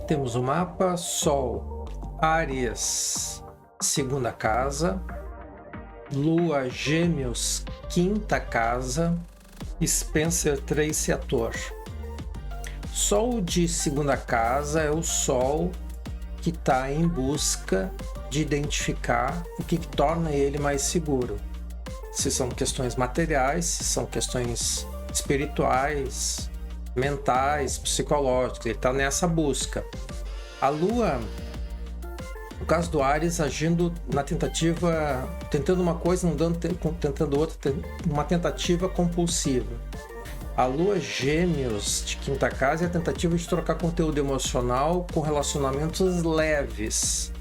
Temos o mapa Sol, Áries, segunda casa, Lua, Gêmeos, quinta casa, Spencer Tracy, ator. Sol de segunda casa é o Sol que está em busca de identificar o que torna ele mais seguro. Se são questões materiais, se são questões espirituais, mentais, psicológicas, ele está nessa busca. A Lua, no caso do Áries, agindo na tentativa, tentando uma coisa, não dando, tentando outra, uma tentativa compulsiva. A Lua Gêmeos de quinta casa é a tentativa de trocar conteúdo emocional com relacionamentos leves,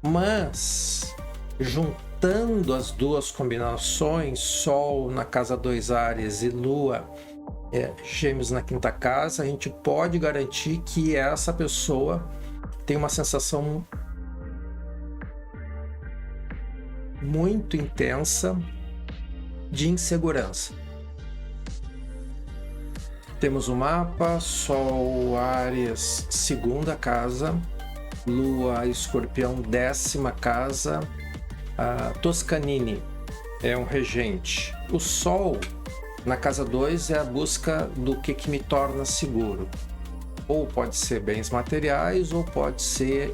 mas juntando as duas combinações, Sol na casa 2 Áries e Lua Gêmeos na quinta casa, a gente pode garantir que essa pessoa tem uma sensação muito intensa de insegurança. Temos o mapa Sol, Áries, segunda casa, Lua, Escorpião, 10ª casa, Toscanini é um regente. O Sol na casa 2 é a busca do que me torna seguro. Ou pode ser bens materiais, ou pode ser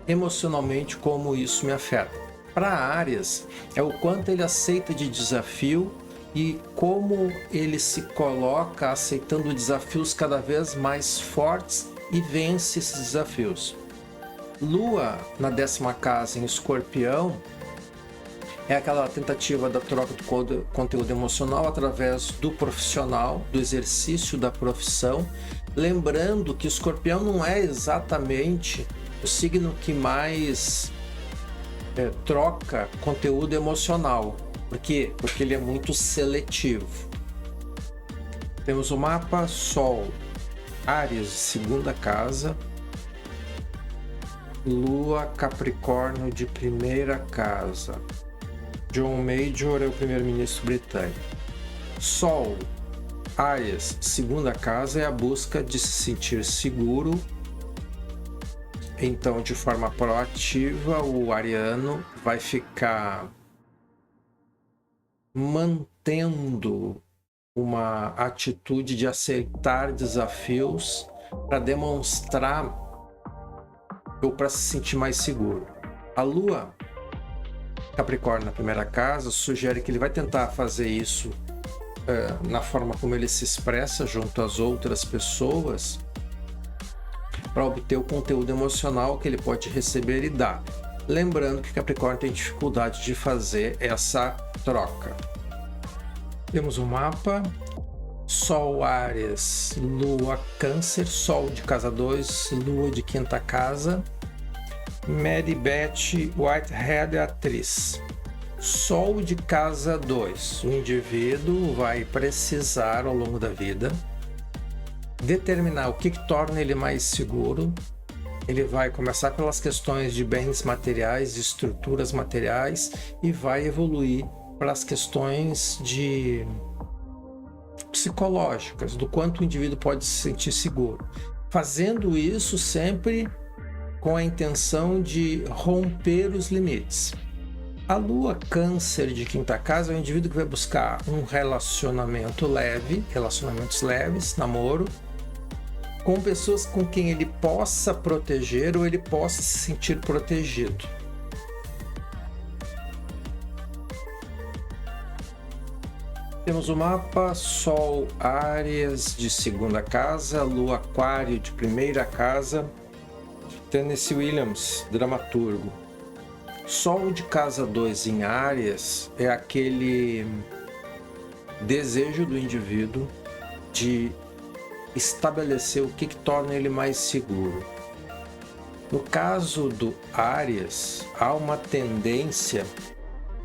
emocionalmente como isso me afeta. Para Áries, é o quanto ele aceita de desafio e como ele se coloca aceitando desafios cada vez mais fortes e vence esses desafios. Lua na 10ª casa em Escorpião é aquela tentativa da troca do conteúdo emocional através do profissional, do exercício da profissão. Lembrando que Escorpião não é exatamente o signo que mais troca conteúdo emocional. Por quê? Porque ele é muito seletivo. Temos o mapa Sol, Áries, segunda casa, Lua, Capricórnio de primeira casa. John Major é o primeiro-ministro britânico. Sol, Áries, segunda casa é a busca de se sentir seguro. Então, de forma proativa, o ariano vai ficar mantendo uma atitude de aceitar desafios para demonstrar ou para se sentir mais seguro. A Lua, Capricórnio na primeira casa, sugere que ele vai tentar fazer isso na forma como ele se expressa junto às outras pessoas para obter o conteúdo emocional que ele pode receber e dar. Lembrando que Capricórnio tem dificuldade de fazer essa troca. Temos o mapa Sol, Áries, Lua, Câncer, Sol de casa 2, Lua de quinta casa, Mary Beth Whitehead, atriz. Sol de casa 2, o indivíduo vai precisar ao longo da vida determinar o que torna ele mais seguro. Ele vai começar pelas questões de bens materiais, estruturas materiais e vai evoluir para as questões psicológicas, do quanto o indivíduo pode se sentir seguro. Fazendo isso sempre com a intenção de romper os limites. A Lua Câncer de quinta casa é o indivíduo que vai buscar um relacionamento leve, relacionamentos leves, namoro, com pessoas com quem ele possa proteger ou ele possa se sentir protegido. Temos o mapa Sol, Áries de segunda casa, Lua, Aquário de primeira casa, Tennessee Williams, dramaturgo. Sol de casa 2 em Áries é aquele desejo do indivíduo de estabelecer o que torna ele mais seguro. No caso do Áries, há uma tendência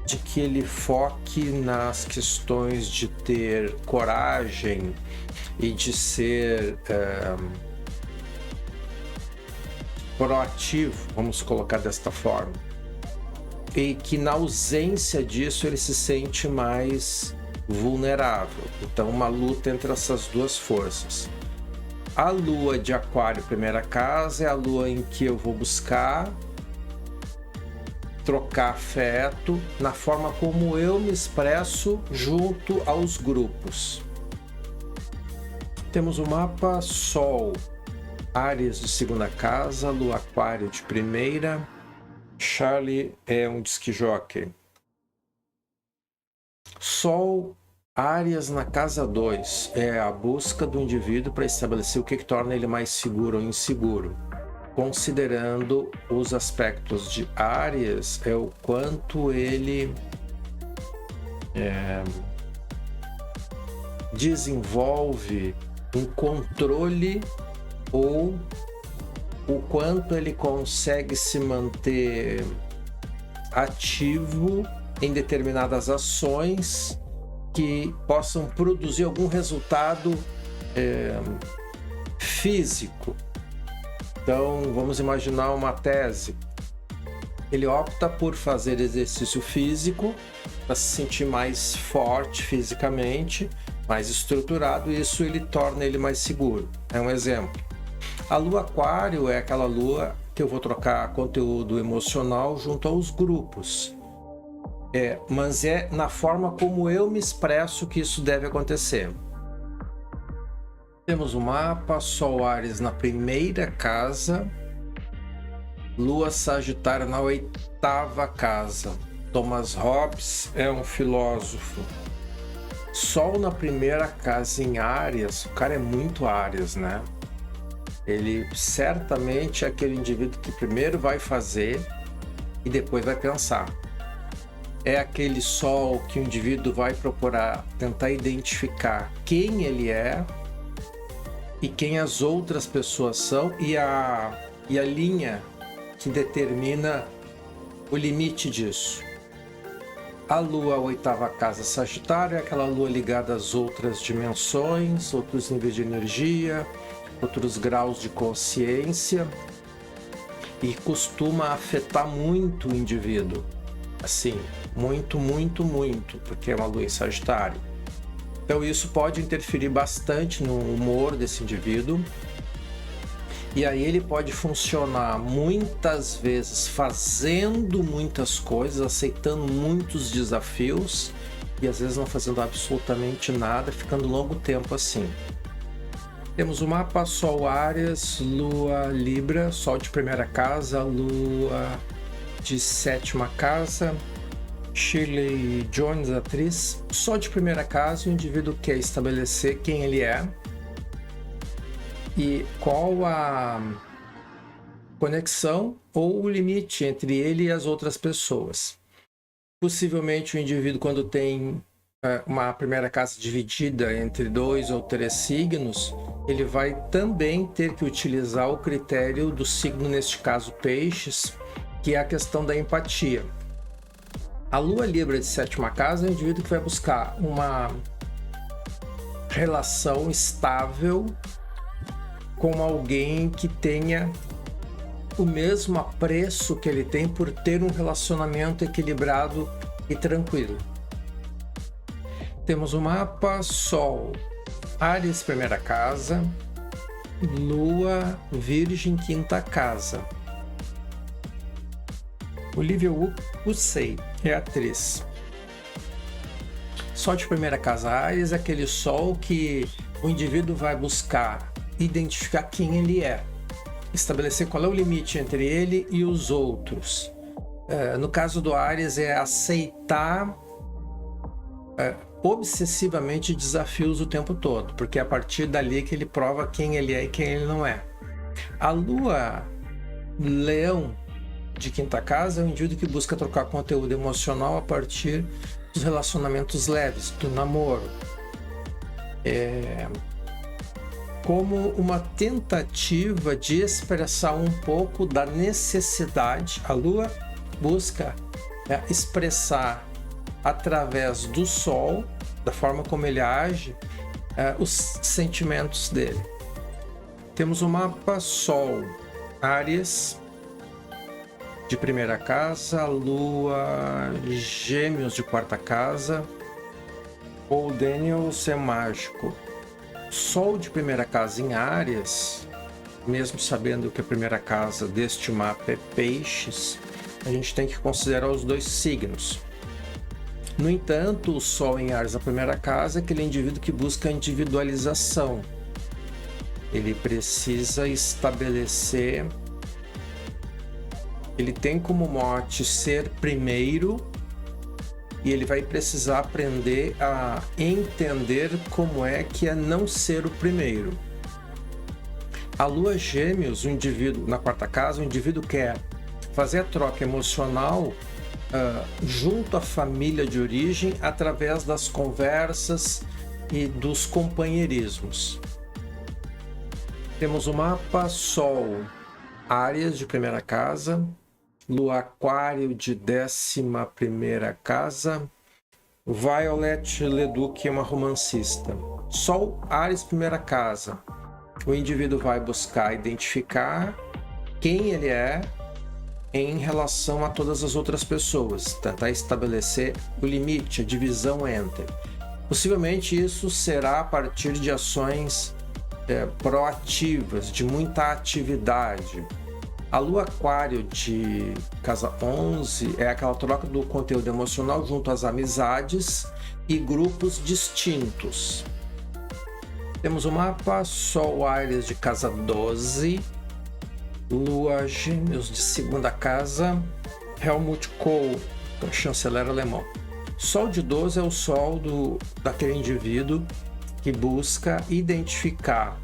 de que ele foque nas questões de ter coragem e de ser proativo, vamos colocar desta forma, e que na ausência disso ele se sente mais vulnerável. Então, uma luta entre essas duas forças. A lua de Aquário, primeira casa, é a lua em que eu vou buscar trocar afeto na forma como eu me expresso junto aos grupos. Temos o mapa Sol, Áries de segunda casa, Lua Aquário de primeira. Charlie é um disc jockey. Sol, Áries na casa 2 é a busca do indivíduo para estabelecer o que torna ele mais seguro ou inseguro. Considerando os aspectos de Áries, é o quanto ele desenvolve um controle ou o quanto ele consegue se manter ativo em determinadas ações que possam produzir algum resultado físico. Então, vamos imaginar uma tese. Ele opta por fazer exercício físico para se sentir mais forte fisicamente, mais estruturado, e isso ele torna ele mais seguro. É um exemplo. A lua Aquário é aquela lua que eu vou trocar conteúdo emocional junto aos grupos. Mas é na forma como eu me expresso que isso deve acontecer. Temos o mapa Sol Áries na primeira casa, Lua Sagitário na 8ª casa. Thomas Hobbes é um filósofo. Sol na primeira casa em Áries, o cara é muito Áries, né? Ele certamente é aquele indivíduo que primeiro vai fazer e depois vai pensar. É aquele Sol que o indivíduo vai procurar tentar identificar quem ele é e quem as outras pessoas são e a linha que determina o limite disso. A lua 8ª casa Sagitário é aquela lua ligada às outras dimensões, outros níveis de energia, outros graus de consciência, e costuma afetar muito o indivíduo. Assim, muito, porque é uma lua em Sagitário. Então isso pode interferir bastante no humor desse indivíduo. E aí ele pode funcionar muitas vezes fazendo muitas coisas, aceitando muitos desafios e às vezes não fazendo absolutamente nada, ficando longo tempo assim. Temos o mapa Sol Áries, Lua Libra, Sol de primeira casa, Lua de 7ª casa. Shirley Jones, atriz. Sol de primeira casa, o indivíduo quer estabelecer quem ele é e qual a conexão ou o limite entre ele e as outras pessoas. Possivelmente o indivíduo, quando tem uma primeira casa dividida entre 2 ou 3 signos, ele vai também ter que utilizar o critério do signo, neste caso Peixes, que é a questão da empatia. A Lua Libra de 7ª casa é o indivíduo que vai buscar uma relação estável com alguém que tenha o mesmo apreço que ele tem por ter um relacionamento equilibrado e tranquilo. Temos o mapa Sol Áries, primeira casa, Lua Virgem, 5ª casa. Olivia Hussey é atriz. Sol de primeira casa Áries é aquele Sol que o indivíduo vai buscar identificar quem ele é, estabelecer qual é o limite entre ele e os outros. No caso do Áries, é aceitar obsessivamente desafios o tempo todo, porque é a partir dali que ele prova quem ele é e quem ele não é. A Lua Leão de 5ª casa é um indivíduo que busca trocar conteúdo emocional a partir dos relacionamentos leves, do namoro. Como uma tentativa de expressar um pouco da necessidade. A Lua busca expressar através do Sol, da forma como ele age, os sentimentos dele. Temos o mapa Sol Áries de primeira casa, Lua Gêmeos de 4ª casa. Paul Daniels é mágico. Sol de primeira casa em Áries, mesmo sabendo que a primeira casa deste mapa é Peixes, a gente tem que considerar os dois signos. No entanto, o Sol em Áries na primeira casa é aquele indivíduo que busca individualização. Ele precisa estabelecer, ele tem como mote ser primeiro, e ele vai precisar aprender a entender como é que é não ser o primeiro. A Lua Gêmeos, o indivíduo na quarta casa, o indivíduo quer fazer a troca emocional junto à família de origem através das conversas e dos companheirismos. Temos o mapa Sol, Áries de primeira casa, Lua Aquário de 11ª casa, Violet Leduc é uma romancista. Sol, Áries, primeira casa. O indivíduo vai buscar identificar quem ele é em relação a todas as outras pessoas, tentar estabelecer o limite, a divisão entre. Possivelmente isso será a partir de ações proativas, de muita atividade. A Lua Aquário de casa 11 é aquela troca do conteúdo emocional junto às amizades e grupos distintos. Temos o mapa Sol Áries de casa 12, Lua Gêmeos de segunda casa, Helmut Kohl, chanceler alemão. Sol de 12 é o sol daquele indivíduo que busca identificar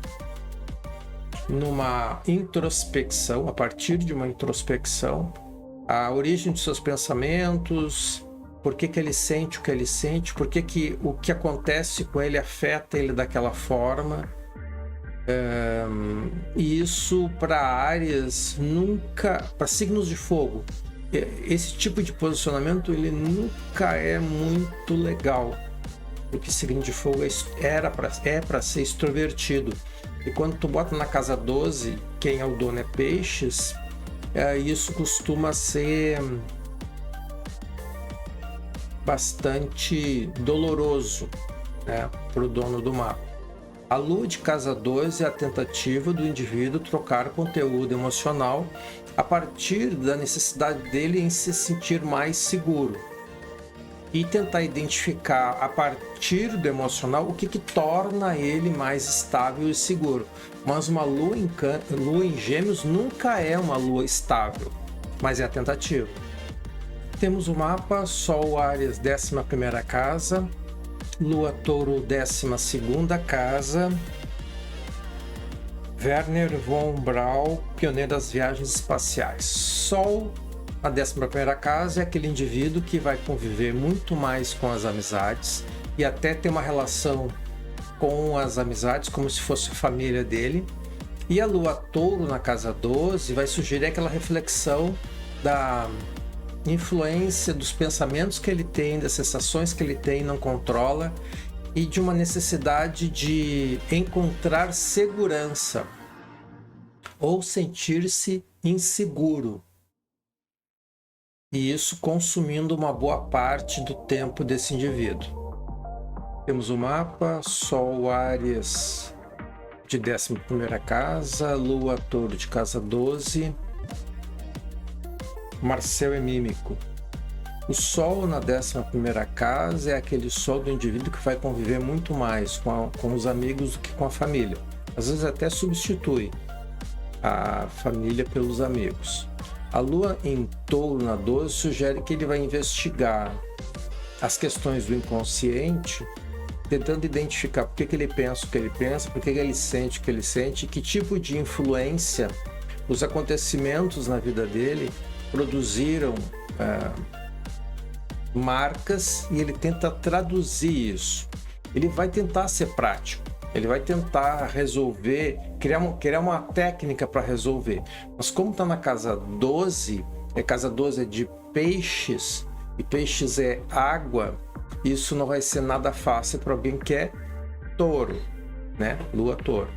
numa introspecção, a partir de uma introspecção, a origem de seus pensamentos, por que ele sente o que ele sente, por que o que acontece com ele afeta ele daquela forma. E isso para áreas nunca, para signos de fogo, esse tipo de posicionamento ele nunca é muito legal, porque signo de fogo é para ser extrovertido. E quando tu bota na casa 12, quem é o dono é Peixes, isso costuma ser bastante doloroso, né, para o dono do mapa. A Lua de casa 12 é a tentativa do indivíduo trocar conteúdo emocional a partir da necessidade dele em se sentir mais seguro e tentar identificar a partir do emocional o que torna ele mais estável e seguro. Mas uma lua em Gêmeos nunca é uma lua estável, mas é a tentativa. Temos o mapa Sol Áries 11ª casa, Lua Touro 12ª casa, Wernher von Braun, pioneiro das viagens espaciais. Sol, a 11ª casa, é aquele indivíduo que vai conviver muito mais com as amizades e até ter uma relação com as amizades como se fosse a família dele. E a Lua Touro na casa 12 vai sugerir aquela reflexão da influência dos pensamentos que ele tem, das sensações que ele tem e não controla, e de uma necessidade de encontrar segurança ou sentir-se inseguro. E isso consumindo uma boa parte do tempo desse indivíduo. Temos o mapa Sol Áries de 11ª casa, Lua Touro de casa 12, Marcel é mímico. O Sol na 11ª casa é aquele Sol do indivíduo que vai conviver muito mais com os amigos do que com a família. Às vezes até substitui a família pelos amigos. A Lua em Touro na 12 sugere que ele vai investigar as questões do inconsciente, tentando identificar por que ele pensa o que ele pensa, por que ele sente o que ele sente, que tipo de influência os acontecimentos na vida dele produziram marcas, e ele tenta traduzir isso. Ele vai tentar ser prático, ele vai tentar resolver, criar uma técnica para resolver. Mas como está na casa 12, casa 12 é de peixes, e peixes é água, isso não vai ser nada fácil para alguém que é touro, né? Lua Touro.